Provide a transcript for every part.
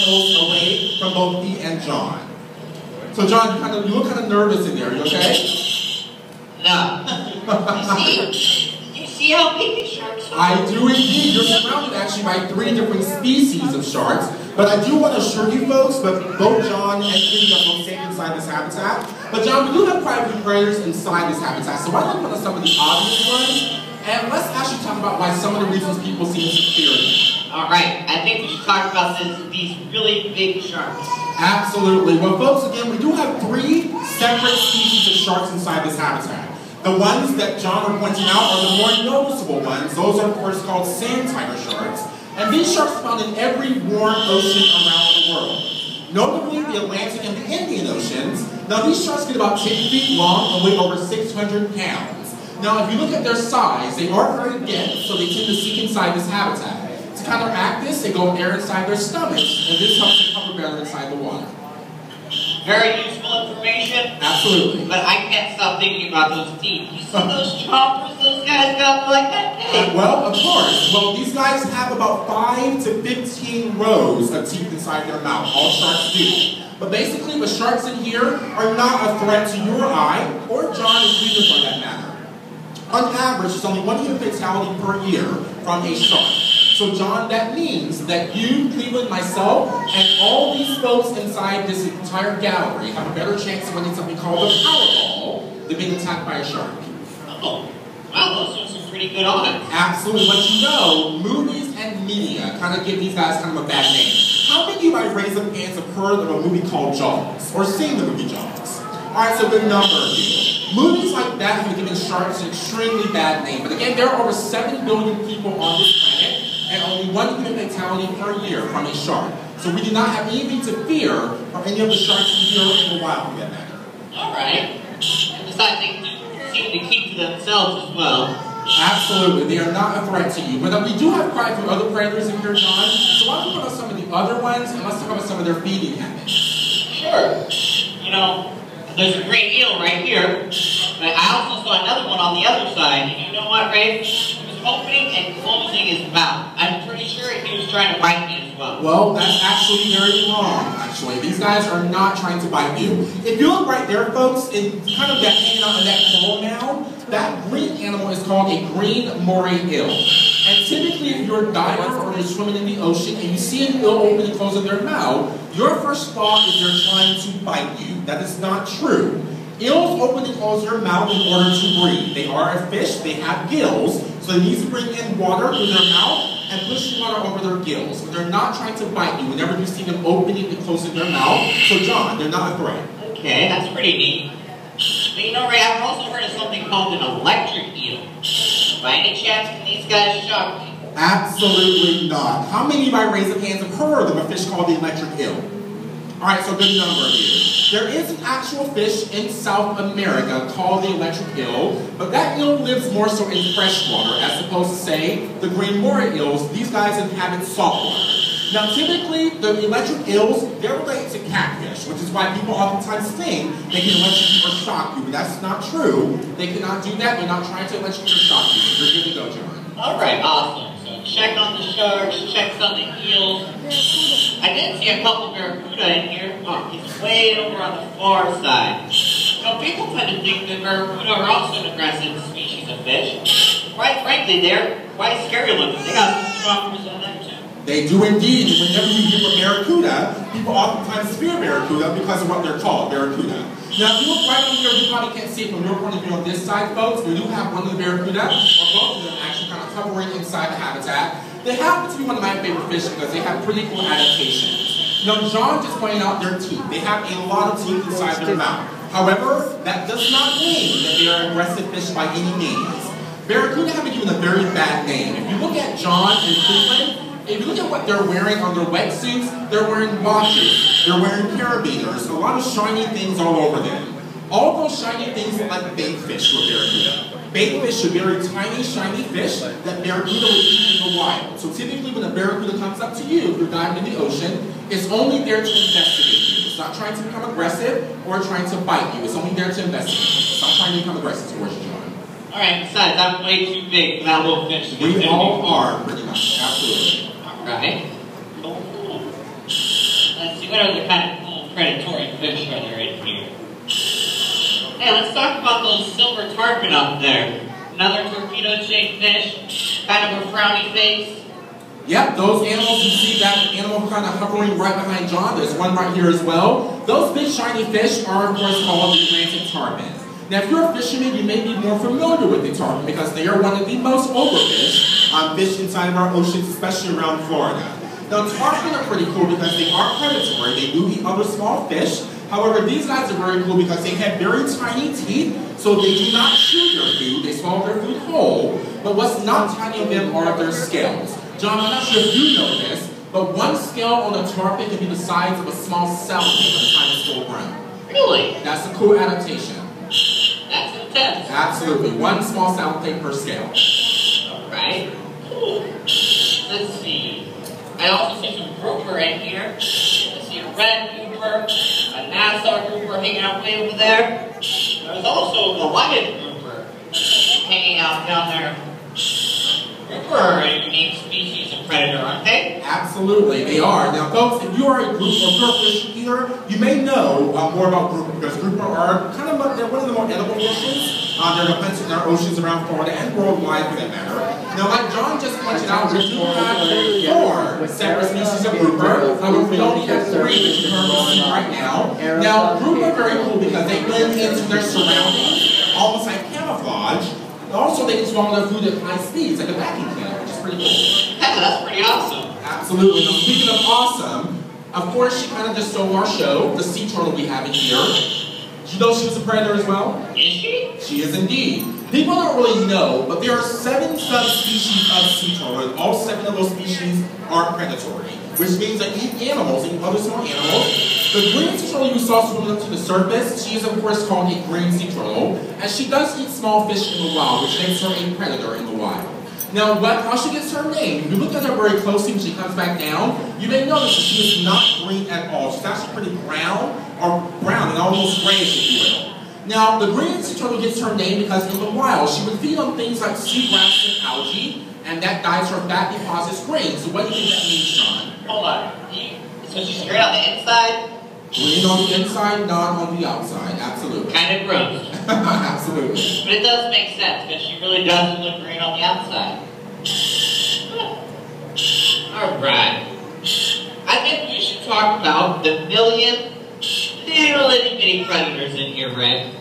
gills away from both Pete and John. So John, you look kind of nervous in there. You okay? No. You see how big these sharks are? I do indeed. You're surrounded actually by 3 different species of sharks. But I do want to assure you folks that both John and Pete are both safe inside this habitat. But John, we do have quite a few predators inside this habitat. So why don't we put on some of the obvious ones? And let's actually talk about why some of the reasons people seem to fear them. Alright, I think we should talk about these really big sharks. Absolutely. Well, folks, again, we do have 3 separate species of sharks inside this habitat. The ones that John are pointing out are the more noticeable ones. Those are, of course, called sand tiger sharks. And these sharks are found in every warm ocean around the world. Notably, the Atlantic and the Indian Oceans. Now, these sharks get about 10 feet long and weigh over 600 pounds. Now, if you look at their size, they are very dense, so they tend to seek inside this habitat. To counteract this, they go air inside their stomachs, and this helps them cover better inside the water. Very useful information. Absolutely. But I can't stop thinking about those teeth. You see those chompers those guys got like that big? Well, of course. Well, these guys have about 5 to 15 rows of teeth inside their mouth. All sharks do. But basically, the sharks in here are not a threat to your eye, or John and Peter for that matter. On average, there's only 1 human fatality per year from a shark. So John, that means that you, Cleveland, myself, and all these folks inside this entire gallery have a better chance of winning something called a Powerball than being attacked by a shark. Oh, wow, those are some pretty good odds. Absolutely. But you know, movies and media kind of give these guys kind of a bad name. How many of you might raise up hands have heard of a movie called Jaws, or seen the movie Jaws? Alright, so a good number of you. Movies like that have given sharks an extremely bad name. But again, there are over 7 billion people on this planet, and only 1 human fatality per year from a shark. So we do not have anything to fear from any of the sharks we hear in the wild for that matter. Alright. And besides, they seem to keep to themselves as well. Absolutely. They are not a threat to you. But we do have quite a few other predators in here, John. So why don't we put on some of the other ones, and let's talk about some of their feeding habits. Sure. You know, there's a great eel right here. But I also saw another one on the other side. And you know what, Ray? Opening and closing his mouth. I'm pretty sure he was trying to bite me as well. Well, that's actually very wrong, actually. These guys are not trying to bite you. If you look right there, folks, and kind of that hanging out in that claw now, that green animal is called a green moray eel. And typically, if you're a diver or you're swimming in the ocean and you see an eel open and closing their mouth, your first thought is they're trying to bite you. That is not true. Eels open and close their mouth in order to breathe. They are a fish, they have gills, so they need to bring in water through their mouth and push water over their gills. But they're not trying to bite you whenever you see them opening and closing their mouth. So John, they're not a threat. Okay, that's pretty neat. But you know, Ray, I've also heard of something called an electric eel. By any chance, can these guys shock me? Absolutely not. How many of my raise of hands have heard of a fish called the electric eel? Alright, so good number of you. There is an actual fish in South America called the electric eel, but that eel lives more so in freshwater as opposed to, say, the green moray eels. These guys inhabit saltwater. Now, typically, the electric eels, they're related to catfish, which is why people oftentimes think they can electrocute or shock you, but that's not true. They cannot do that. They're not trying to electrocute or shock you. So you're good to go, John. Alright, awesome. So check on the sharks, check on the eels. I did see a couple barracuda in here. Oh, he's way over on the far side. You know, people tend to think that barracuda are also an aggressive species of fish. Quite frankly, they're quite scary looking. They got chompers on them too. They do indeed. And whenever you hear of barracuda, people oftentimes fear barracuda because of what they're called, barracuda. Now, if you look right over here, you probably can't see it from your point of view on this side, folks. We do have one of the barracuda, or both of them actually kind of hovering inside the habitat. They happen to be one of my favorite fish because they have pretty cool adaptations. Now, John just pointed out their teeth. They have a lot of teeth inside their mouth. However, that does not mean that they are aggressive fish by any means. Barracuda have been given a very bad name. If you look at John and Cleveland, if you look at what they're wearing on their wetsuits, they're wearing watches, they're wearing carabiners, a lot of shiny things all over them. All those shiny things look like bait fish with barracuda. Bait fish are very tiny, shiny fish that barracuda would eat in the wild. So typically when a barracuda comes up to you, if you're diving in the ocean, it's only there to investigate you. It's not trying to become aggressive or trying to bite you. It's only there to investigate you. It's not trying to become aggressive towards you, John. Alright, besides, I'm way too big for that little fish. We all are, pretty much. Absolutely. Alright. what other kind of cool predatory fish are there in here? Hey, let's talk about those silver tarpon up there. Another torpedo-shaped fish, kind of a frowny face. Yep, those animals, you see that animal kind of hovering right behind John. There's one right here as well. Those big shiny fish are, of course, called the Atlantic tarpon. Now, if you're a fisherman, you may be more familiar with the tarpon because they are one of the most overfished fish inside of our oceans, especially around Florida. Now, tarpon are pretty cool because they are predatory. They do eat other small fish. However, these guys are very cool because they have very tiny teeth, so they do not chew their food. They swallow their food whole. But what's not tiny of them are their scales. John, I'm not sure if you know this, but one scale on a tarpon can be the size of a small salad by the time it's full grown. Really? That's a cool adaptation. That's intense. Absolutely. One small salad plate per scale. Alright. Cool. Let's see. I also see some grouper in here. I see a red grouper, a Nassau grouper hanging out way over there. There's also a Hawaiian grouper hanging out down there. Grouper are a unique species of predator, aren't they? Absolutely, they are. Now, folks, if you are a grouper or you're a fish eater, you may know more about grouper because grouper are kind of they're one of the more edible fishes. They're abundant in our oceans around Florida and worldwide for that matter. Now, like John just pointed out, we do have 4 separate species of grouper. We only have 3 that you currently see right now. Now, grouper are very cool because they blend into their surroundings, almost like camouflage. Also, they can swallow their food at high speeds, like a vacuum cleaner, which is pretty cool. Yeah, that's pretty awesome. Absolutely. Now, speaking of awesome, of course, she kind of just stole our show, the sea turtle we have in here. Did you know she was a predator as well? Is she? She is indeed. People don't really know, but there are 7 subspecies of sea turtle, and all 7 of those species are predatory, which means they eat animals, eat other small animals. The green sea turtle you saw swimming up to the surface, she is of course called a green sea turtle, and she does eat small fish in the wild, which makes her a predator in the wild. Now, how she gets her name, if you look at her very closely when she comes back down, you may notice that she is not green at all. She's actually pretty brown and almost grayish, if you will. Now, the green sea turtle gets her name because in the wild, she would feed on things like seagrass and algae, and that dyes her fat deposits green. So what do you think that means, John? Hold on. So she's straight on the inside? Green on the inside, not on the outside. Absolutely. Kind of gross. Absolutely. But it does make sense, because she really does look green on the outside. Alright. I think we should talk about the million little itty bitty predators in here, Red.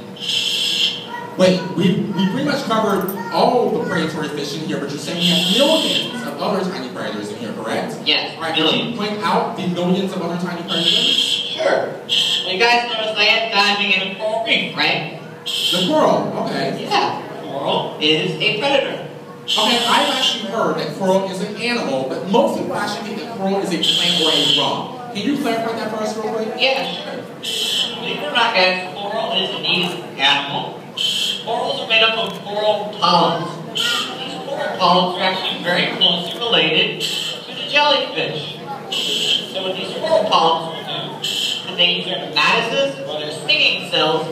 Wait, we pretty much covered all the predatory fish in here, but you're saying we have millions of other tiny predators in here, correct? Yes, All right, millions. can you point out the millions of other tiny predators? Sure. Well, you guys noticed I am diving in a coral reef, right? The coral, okay. Yeah, coral is a predator. Okay, I've actually heard that coral is an animal, but most people actually think that coral is a plant or a rock. Can you clarify that for us real quick? Yeah, sure. Believe it or not, guys, coral is indeed an animal. Corals are made up of coral polyps. These coral polyps are actually very closely related to the jellyfish. So what these coral polyps will do is they use their nematocysts or their stinging cells,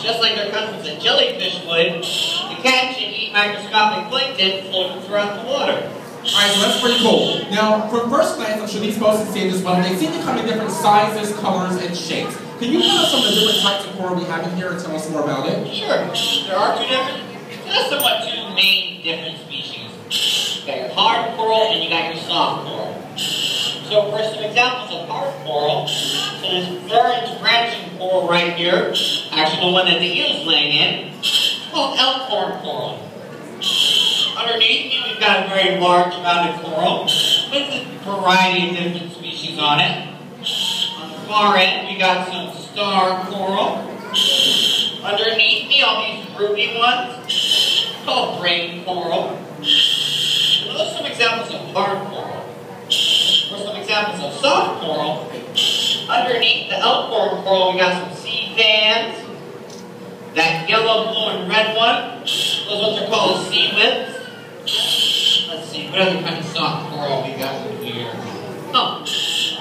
just like their cousins the jellyfish would, to catch and eat microscopic plankton floating throughout the water. Alright, so that's pretty cool. Now, from first glance, I'm sure these folks can see it as well. They seem to come in different sizes, colors, and shapes. Can you tell us some of the different types of coral we have in here and tell us more about it? Sure. There are two main different species. You got your hard coral and you got your soft coral. So for some examples of hard coral, so this orange branching coral right here, actually the one that the eel's laying in, it's called elkhorn coral. Underneath me, we've got a very large rounded coral with a variety of different species on it. On the far end, we got some star coral. Underneath me, all these ruby ones, called brain coral. So those are some examples of hard coral. For some examples of soft coral, underneath the elkhorn coral, we got some sea fans. That yellow, blue, and red one, those ones are called sea whips. Let's see, what other kind of soft coral we got in here? Oh,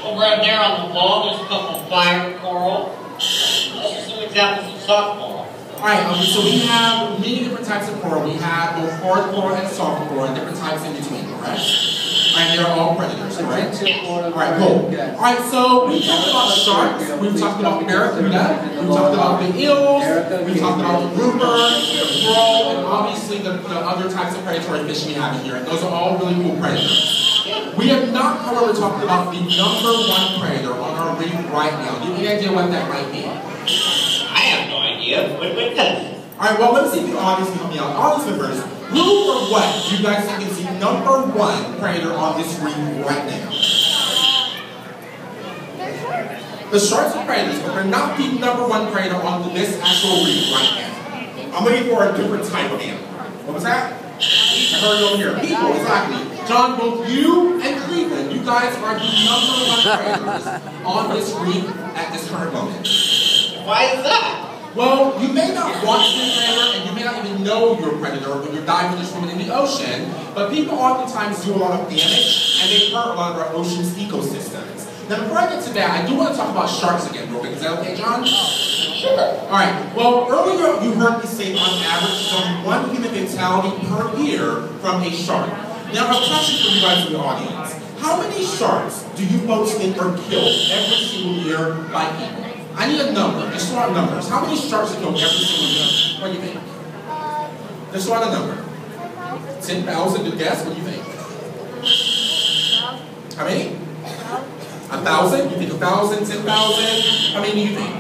over there on the wall, there's a couple of fire coral. Those are some examples of soft coral. Alright, so we have many different types of coral. We have both hard coral and soft coral and different types in between, correct? And they're all predators, correct? Yes. Alright, cool. Alright, so we talked about sharks, we've talked about the barracuda, we've talked about the eels, we talked about the grouper, the pearl, and obviously the other types of predatory fish we have in here. And those are all really cool predators. We have not, however, talked about the #1 predator on our reef right now. Do you have any idea what that might be? I have no idea. What does? Alright, well, let's see if the audience can help me out. Audience members, who or what do you guys think is the #1 predator on this reef right now? The sharks are predators, but they're not the #1 predator on this actual reef right now. I'm looking for a different type of animal. What was that? I heard it over here. People, exactly. John, both you and Cleveland, you guys are the #1 predators on this reef at this current moment. Why is that? Well, you may not want to be a predator, and you may not even know you're a predator when you're diving or swimming in the ocean, but people oftentimes do a lot of damage, and they hurt a lot of our ocean's ecosystems. Now, before I get to that, I do want to talk about sharks again real quick. Is that okay, John? Sure. Alright, well, earlier you heard me say on average there's only 1 human fatality per year from a shark. Now, a question for you guys in the audience. How many sharks do you folks think are killed every single year by people? I need a number. Just throw out numbers. How many sharks are killed every single year? What do you think? Just throw out a number. 10,000 to guess? What do you think? How many? 1,000? You think 1,000, 10,000? How many do you think?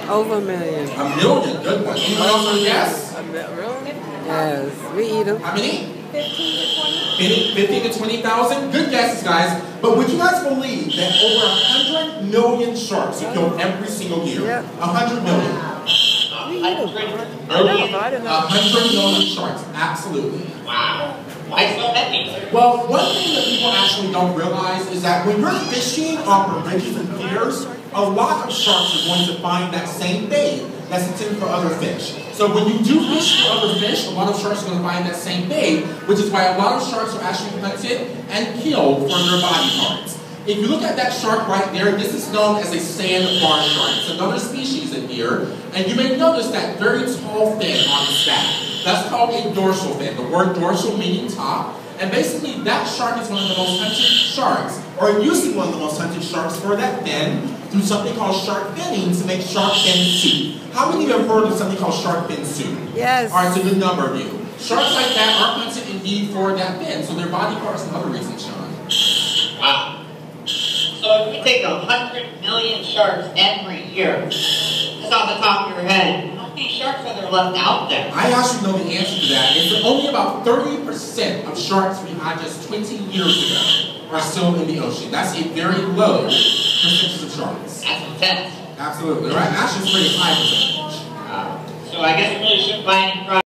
Over a million. A million. Good one. Anyone else want to guess? Really? Yes. We eat them. How many? 15 to 20,000? Good guesses, guys. But would you guys believe that over 100 million sharks are killed every single year? Yep. 100 million. 100 million sharks. Absolutely. Wow. Why so many? Well, one thing that people actually don't realize is that when you're fishing off of ridges and piers, a lot of sharks are going to find that same bait that's intended for other fish. So when you do fish for other fish, a lot of sharks are going to find that same bait, which is why a lot of sharks are actually hunted and killed for their body parts. If you look at that shark right there, this is known as a sandbar shark. It's another species in here, and you may notice that very tall fin on its back. That's called a dorsal fin. The word dorsal meaning top. And basically, that shark is one of the most hunted sharks, or it used to be one of the most hunted sharks for that fin, through something called shark finning to make shark fin soup. How many of you have heard of something called shark fin soup? Yes. All right, so a good number of you. Sharks like that are hunted indeed for that fin, so their body parts and other reasons, Sean. Wow. So if we take 100 million sharks every year, just off the top of your head, how many sharks are there left out there? I actually know the answer to that. It's only about 30% of sharks we had just 20 years ago are still in the ocean. That's a very low percentage of sharks. That's intense. Absolutely, right? Actually, it's pretty high percentage. So I guess we really shouldn't buy any products.